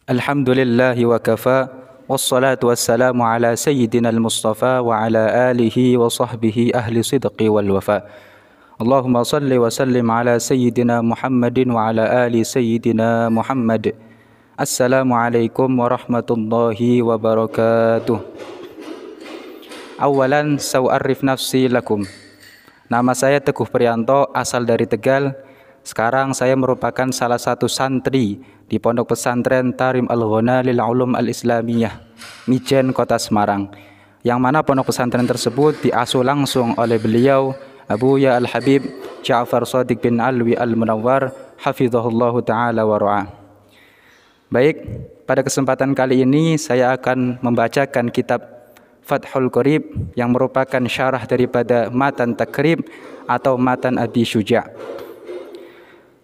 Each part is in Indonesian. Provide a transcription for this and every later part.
Alhamdulillahi wa kafa, wassalatu wassalamu ala sayyidina al-mustafa wa ala alihi wa sahbihi ahli sidqi wal wafa. Allahumma salli wa sallim ala sayyidina Muhammadin wa ala ali sayyidina Muhammad. Assalamualaikum warahmatullahi wabarakatuh. Awalan sa'arif nafsi lakum. Nama saya Teguh Priyanto, asal dari Tegal. Sekarang saya merupakan salah satu santri di Pondok Pesantren Tarim Al-Ghana Lil Ulum Al-Islamiyah, Mijen, Kota Semarang. Yang mana pondok pesantren tersebut diasuh langsung oleh beliau Abuya Al-Habib Ja'far Shadiq bin Alwi Al-Munawwar, hafizahullahu ta'ala wa ra'ah. Baik, pada kesempatan kali ini saya akan membacakan kitab Fathul Qorib yang merupakan syarah daripada Matan Takrib atau Matan Abi Syuja'.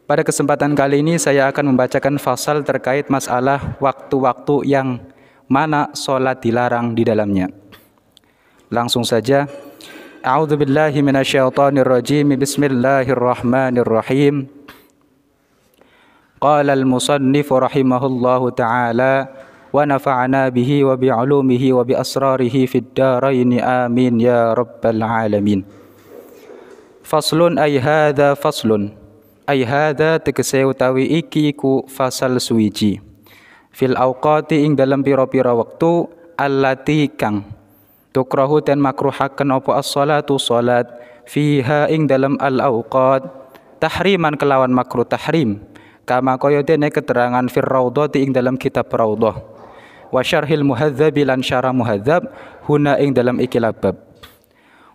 Pada kesempatan kali ini saya akan membacakan fasal terkait masalah waktu-waktu yang mana sholat dilarang di dalamnya. Langsung saja. A'udzubillahi minasyaitonirrajim. Bismillahirrahmanirrahim. Qala al-musannif rahimahullahu ta'ala wa nafa'ana bihi wa bi'ulumihi wa bi asrarihi fid daraini amin ya rabbal alamin. Faslun ay hadza faslun. Ay hadza tegese utawi iki ku fasal suwiji. Fil auqati ing dalam pira-pira wektu allati kang tukrahu ten makruhaken apa as-salatu salat fiha ing dalam al-auqat tahriman kelawan makruh tahrim kama kaya dene keterangan fir raudhati ing dalam kitab raudhah wa syarhil muhadzab lan syarah muhadzab huna ing dalam ikilah bab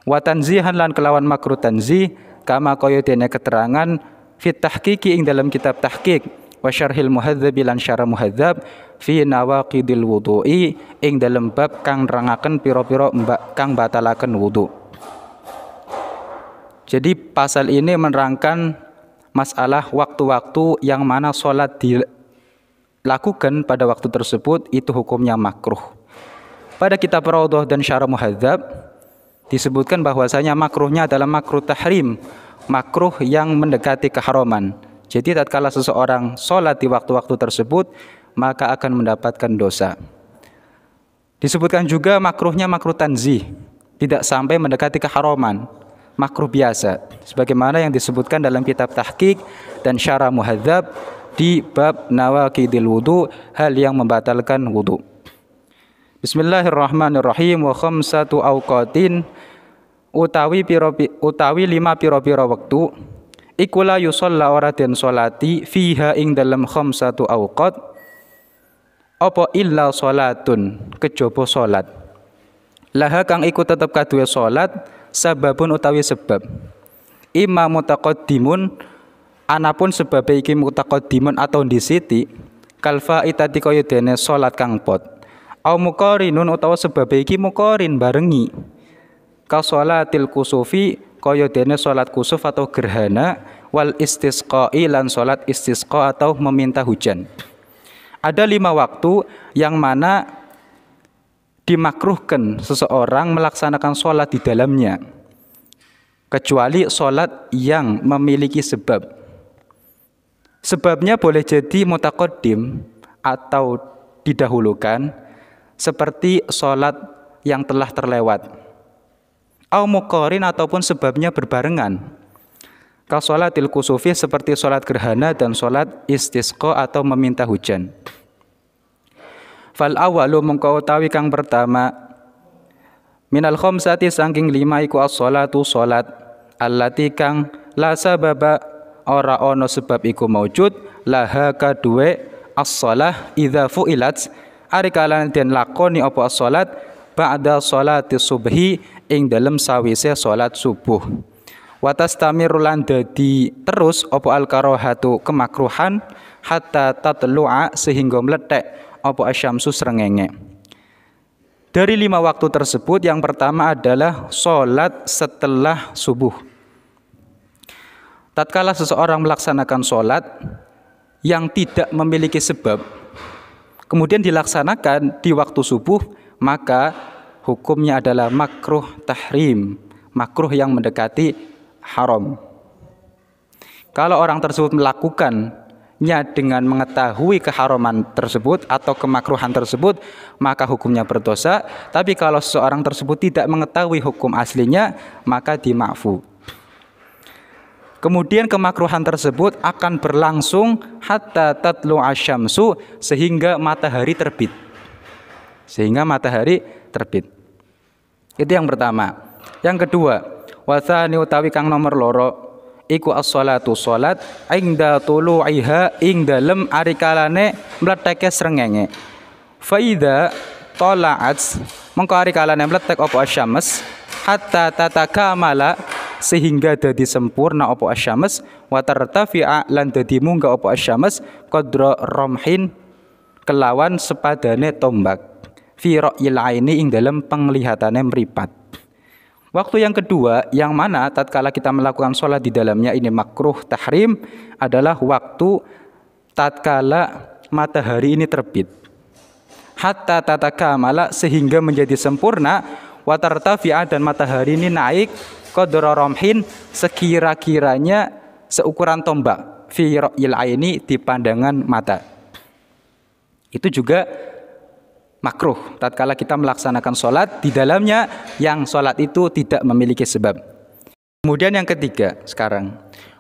wa tanzihan lan kelawan makruh tanzih kama kaya dene keterangan fit tahqiqi ing dalam kitab tahqiq wa syarhil muhadzab lan syarah muhadzab fi nawaqidil wudu'i ing dalam bab kang nerangaken pira-pira kang batalaken wudu. Jadi pasal ini menerangkan masalah waktu-waktu yang mana sholat dilakukan pada waktu tersebut itu hukumnya makruh. Pada kitab Raudhah dan syarah muhadzab disebutkan bahwasanya makruhnya adalah makruh tahrim, makruh yang mendekati keharaman. Jadi tatkala seseorang sholat di waktu-waktu tersebut maka akan mendapatkan dosa. Disebutkan juga makruhnya makruh tanzih, tidak sampai mendekati keharaman, makruh biasa sebagaimana yang disebutkan dalam kitab tahqiq dan syarah muhadzab di bab nawaqidil wudu, hal yang membatalkan wudu. Bismillahirrahmanirrahim. Wa khamsatu awqatin utawi lima pira-pira wektu iku la yusalla ora den salati fiha ing dalam khamsatu awqat apa illa salatun kejaba salat laha kang iku tetep kaduwe salat sababun utawi sebab imma mutaqaddimun anapun sebab iki mutaqaddimun atau disiti kal faitati kaya dene salat kang pot au muqarinun utawa sebab iki muqarin barengi ka sholatil kusufi kaya dene salat kusuf atau gerhana wal istisqa'i lan salat istisqa atau meminta hujan. Ada 5 waktu yang mana dimakruhkan seseorang melaksanakan sholat di dalamnya kecuali sholat yang memiliki sebab. Sebabnya boleh jadi mutaqaddim atau didahulukan seperti sholat yang telah terlewat, au muqarin ataupun sebabnya berbarengan. Ka sholatil kusufi seperti sholat gerhana dan sholat istisqa atau meminta hujan. Fal awalu mengko utawi kang pertama minal khamsati saking 5 iku as-sholatu sholat allati kang la sababa ora ono sebab iku maujud laha kaduwe as-shalah idza fu'ilat ari kalan den lakoni apa as-sholat ba'da sholati subhi ing dalem sawise salat subuh. Watastamir lan dadi terus apa al-karahatu kemakruhan hatta tatlu'a sehingga meletek apa asyamsu srengenge. Dari 5 waktu tersebut yang pertama adalah salat setelah subuh. Tatkala seseorang melaksanakan salat yang tidak memiliki sebab kemudian dilaksanakan di waktu subuh, maka hukumnya adalah makruh tahrim, makruh yang mendekati haram. Kalau orang tersebut melakukan dengan mengetahui keharaman tersebut atau kemakruhan tersebut, maka hukumnya berdosa. Tapi kalau seseorang tersebut tidak mengetahui hukum aslinya, maka dima'fu. Kemudian kemakruhan tersebut akan berlangsung hatta tatlu asyamsu, sehingga matahari terbit. Itu yang pertama. Yang kedua, wa tsani utawi kang nomor loro iku as-shalatu salat inda tulu'iha ing dalem arikalane mleteke srengenge. Fa idza tala'at mengko arikalane mletek apa asyams hatta tatakamala sehingga dadi sempurna apa asyams wa tartafi'a lan dadi munggah apa asyams qadra ramhin kelawan sepadane tombak fi ra'yil aini ing dalem penglihatane mripat. Waktu yang kedua, yang mana tatkala kita melakukan sholat di dalamnya ini makruh tahrim, adalah waktu tatkala matahari ini terbit. Hatta tatakamala sehingga menjadi sempurna, wa tartafi'a dan matahari ini naik qadra ramhin sekira-kiranya seukuran tombak fi ra'yil aini di pandangan mata. Itu juga makruh tatkala kita melaksanakan sholat di dalamnya yang sholat itu tidak memiliki sebab. Kemudian yang ketiga sekarang,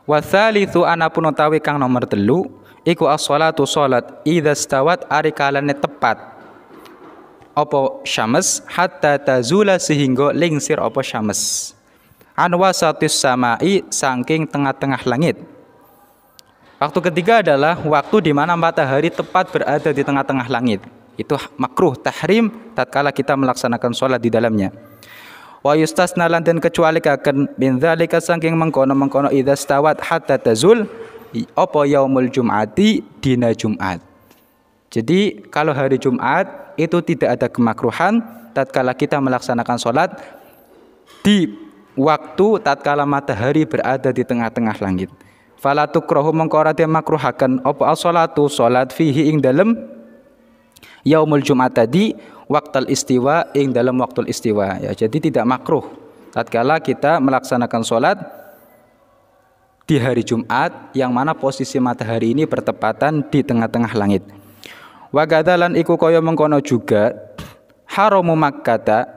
wa tsalitsu anapun utawi kang nomor 3 iku as-shalatu sholat idza stawat arikalane tepat apa syams hatta tazula sehingga lingsir apa syams an wasatis samai saking tengah-tengah langit. Waktu ketiga adalah waktu di mana matahari tepat berada di tengah-tengah langit. Itu makruh tahrim tatkala kita melaksanakan sholat di dalamnya. Wa yustasna lan den kecualikaken min dzalika saking mengkono-mengkono idza stawat hatta tazul apa yaumul jum'ati dina Jumat. Jadi kalau hari Jumat itu tidak ada kemakruhan tatkala kita melaksanakan sholat di waktu tatkala matahari berada di tengah-tengah langit. Fala tukrahu mengko ora makruhaken apa as-shalatu sholat fihi ing dalem yaumul Jumat tadi waktul istiwa ing dalam waktul istiwa ya. Jadi tidak makruh tatkala kita melaksanakan sholat di hari Jumat yang mana posisi matahari ini bertepatan di tengah-tengah langit. Wa gadalan iku kaya mengkono juga haramu Makkah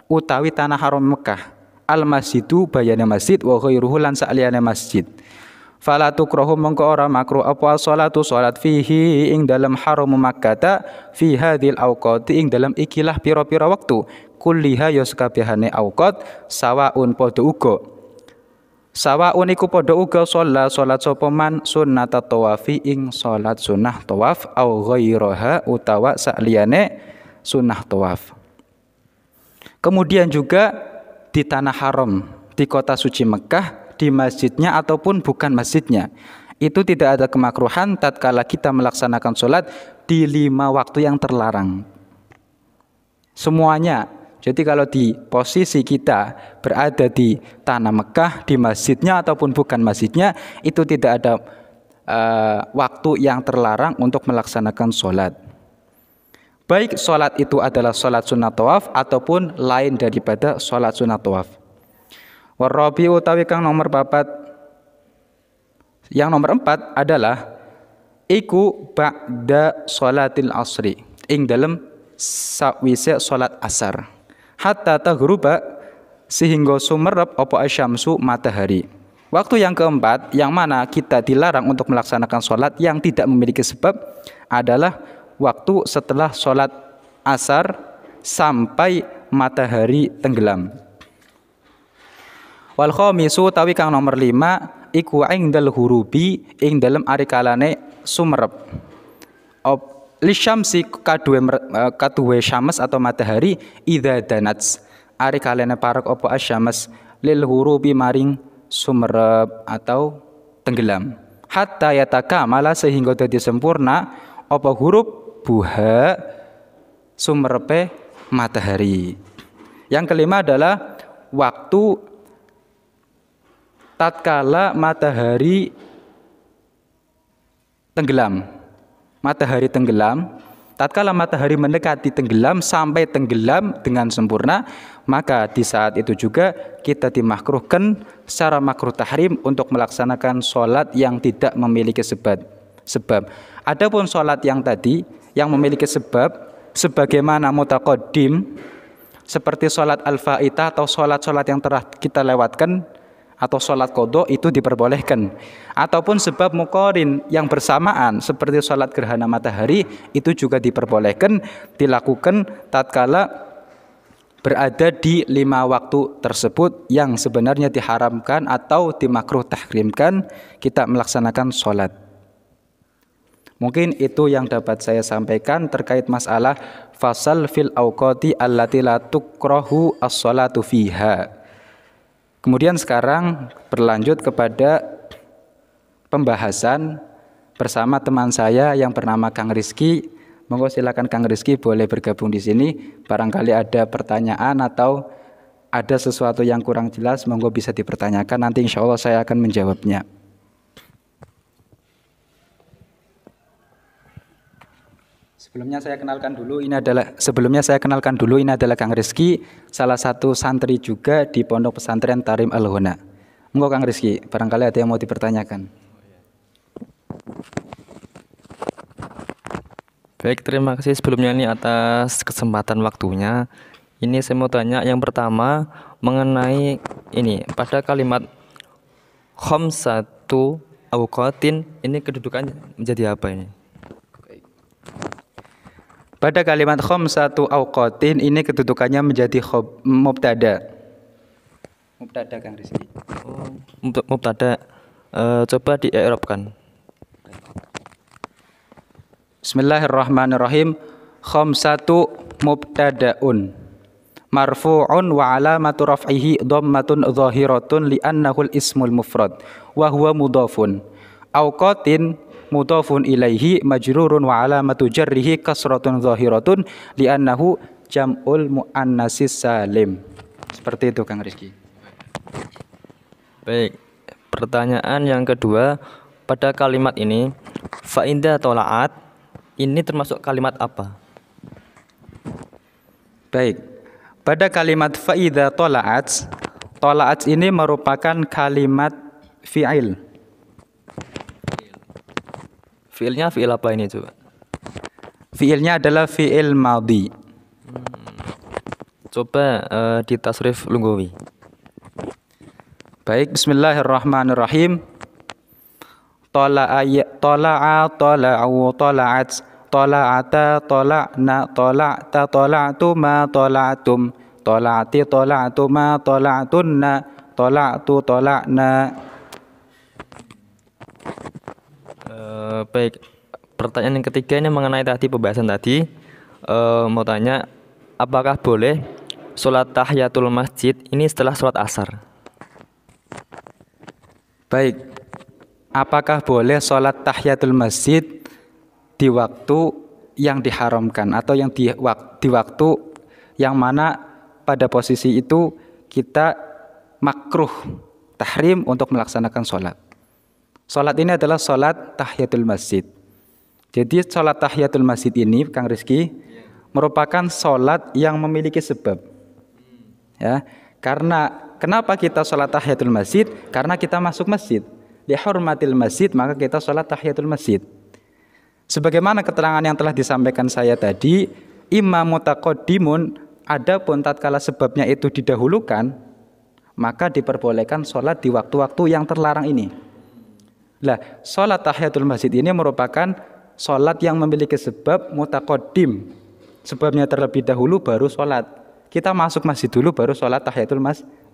utawi tanah haram Mekah al masjidu bayane masjid wa ghairuhu lan saliyane masjid. Fala tukrahu mengko ora makruh apa sholatu sholat fihi ing dalam haram Makkah fi hadhil awqati ing dalam ikilah pira-pira waktu kulliha ya sakabehane awqat sawaun padha uga iku padha uga sholat sapa man sunnat tawafi ing sholat sunnah tawaf au ghairaha utawa sakliyane sunnah tawaf. Kemudian juga di tanah haram di kota suci Mekah di masjidnya ataupun bukan masjidnya, itu tidak ada kemakruhan tatkala kita melaksanakan sholat di 5 waktu yang terlarang. Semuanya. Jadi kalau di posisi kita berada di tanah Mekah, di masjidnya ataupun bukan masjidnya, itu tidak ada waktu yang terlarang untuk melaksanakan sholat. Baik sholat itu adalah sholat sunat tawaf ataupun lain daripada sholat sunat tawaf. Warabi utawi kang nomor 4. Yang nomor 4 adalah iku ba'da sholatil asri ing dalem sawise salat asar hatta taghruba sehingga sumerep apa asyamsu matahari. Waktu yang keempat yang mana kita dilarang untuk melaksanakan sholat yang tidak memiliki sebab adalah waktu setelah sholat asar sampai matahari tenggelam. Wal khamisu tawi kang nomor 5 iku indal hurubi ing dalem arikalane sumerep lisyamsi kaduwe syams atau matahari idza danats arikalane parek apa asyams lil hurubi maring sumerep atau tenggelam hatta yatakamala sehingga dadi sempurna apa huruf buha sumerepe matahari. Yang kelima adalah waktu tatkala matahari tenggelam. Matahari tenggelam, tatkala matahari mendekati tenggelam sampai tenggelam dengan sempurna, maka di saat itu juga kita dimakruhkan secara makruh tahrim untuk melaksanakan sholat yang tidak memiliki sebab. sebab. Adapun sholat yang tadi yang memiliki sebab, sebagaimana mutaqaddim, seperti sholat al-faitah atau sholat-sholat yang telah kita lewatkan, atau sholat qadha, itu diperbolehkan. Ataupun sebab muqarin yang bersamaan seperti sholat gerhana matahari, itu juga diperbolehkan dilakukan tatkala berada di 5 waktu tersebut yang sebenarnya diharamkan atau dimakruh tahrimkan kita melaksanakan sholat. Mungkin itu yang dapat saya sampaikan terkait masalah fasal fil awqati allati la tukrahu as-sholatu fiha. Kemudian sekarang berlanjut kepada pembahasan bersama teman saya yang bernama Kang Rizky. Monggo silakan Kang Rizky boleh bergabung di sini. Barangkali ada pertanyaan atau ada sesuatu yang kurang jelas, monggo bisa dipertanyakan. Nanti insya Allah saya akan menjawabnya. Sebelumnya saya kenalkan dulu, ini adalah Kang Rizky, salah satu santri juga di Pondok Pesantren Tarim Al-Huna. Monggo Kang Rizky, barangkali ada yang mau dipertanyakan. Baik, terima kasih sebelumnya nih atas kesempatan waktunya. Ini saya mau tanya yang pertama mengenai ini pada kalimat khamsatu awqatin, ini kedudukannya menjadi apa ini? Pada kalimat khamsatu awqatin ini kedudukannya menjadi mubtada. Mubtada Kang Rizky. Oh, mubtada. Coba di-i'rabkan. Bismillahirrahmanirrahim. Khamsatu mubtadaun marfu'un wa alamatu raf'ihi dhammatun zahiratun li'annahu al-ismul mufrad wa huwa mudhafun. Awqatin mudhafun ilaihi majrurun wa alamatu jarrihi kasratun zahiratun li'annahu jam'ul muannatsis salim. Seperti itu Kang Rizky. Baik, pertanyaan yang kedua, pada kalimat ini fa inda tola'at, ini termasuk kalimat apa? Baik, pada kalimat fa idza tola'at, tola'at ini merupakan kalimat fi'il. Fiilnya fiil apa ini coba? Fiilnya adalah fiil madhi. Coba di tasrif lughawi. Baik, bismillahirrahmanirrahim. Tala'a tala'u tala'at tala'ata tala'na tala'ta tala'tuma tala'tum tala'ati tala'tuma tala'tunna tala'tu tala'na. Baik, pertanyaan yang ketiga ini mengenai tadi pembahasan tadi. Mau tanya, apakah boleh sholat tahiyatul masjid ini setelah sholat asar? Baik, apakah boleh sholat tahiyatul masjid di waktu yang diharamkan atau yang di waktu yang mana pada posisi itu kita makruh tahrim untuk melaksanakan sholat. Sholat ini adalah sholat tahiyatul masjid. Jadi sholat tahiyatul masjid ini, Kang Rizky, merupakan sholat yang memiliki sebab. Ya, karena kenapa kita sholat tahiyatul masjid? Karena kita masuk masjid. Lihurmatil masjid, maka kita sholat tahiyatul masjid. Sebagaimana keterangan yang telah disampaikan saya tadi, imam mutaqaddimun, adapun tatkala sebabnya itu didahulukan, maka diperbolehkan sholat di waktu-waktu yang terlarang ini. Lah, sholat tahiyatul masjid ini merupakan sholat yang memiliki sebab mutaqaddim. Sebabnya terlebih dahulu baru sholat. Kita masuk masjid dulu baru sholat tahiyatul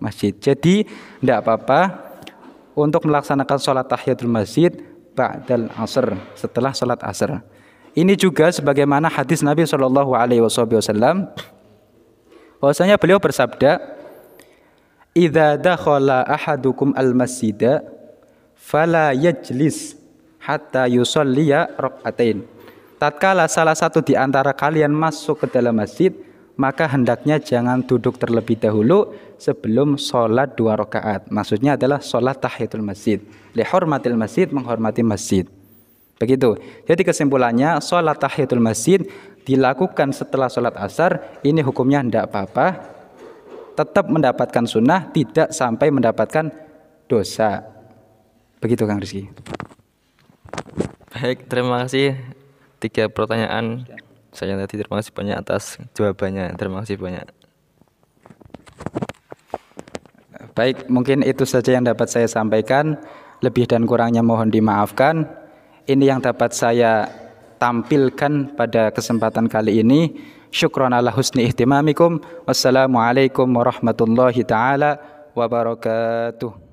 masjid. Jadi tidak apa-apa untuk melaksanakan sholat tahiyatul masjid ba'dal asr, setelah sholat asr. Ini juga sebagaimana hadis Nabi SAW, bahwasanya beliau bersabda, idza dakhala ahadukum al-masjida fala yajlis hatta yusalliya rak'atain. Tatkala salah satu di antara kalian masuk ke dalam masjid, maka hendaknya jangan duduk terlebih dahulu sebelum sholat 2 rakaat. Maksudnya adalah sholat tahiyatul masjid. Lihurmatil masjid, menghormati masjid. Begitu. Jadi kesimpulannya, sholat tahiyatul masjid dilakukan setelah sholat asar, ini hukumnya tidak apa-apa. Tetap mendapatkan sunnah, tidak sampai mendapatkan dosa. Begitu Kang Rizky. Baik, terima kasih 3 pertanyaan saya tadi. Terima kasih banyak atas jawabannya. Terima kasih banyak. Baik, mungkin itu saja yang dapat saya sampaikan. Lebih dan kurangnya mohon dimaafkan. Ini yang dapat saya tampilkan pada kesempatan kali ini. Syukran ala husni ihtimamikum. Wassalamualaikum warahmatullahi taala wabarakatuh.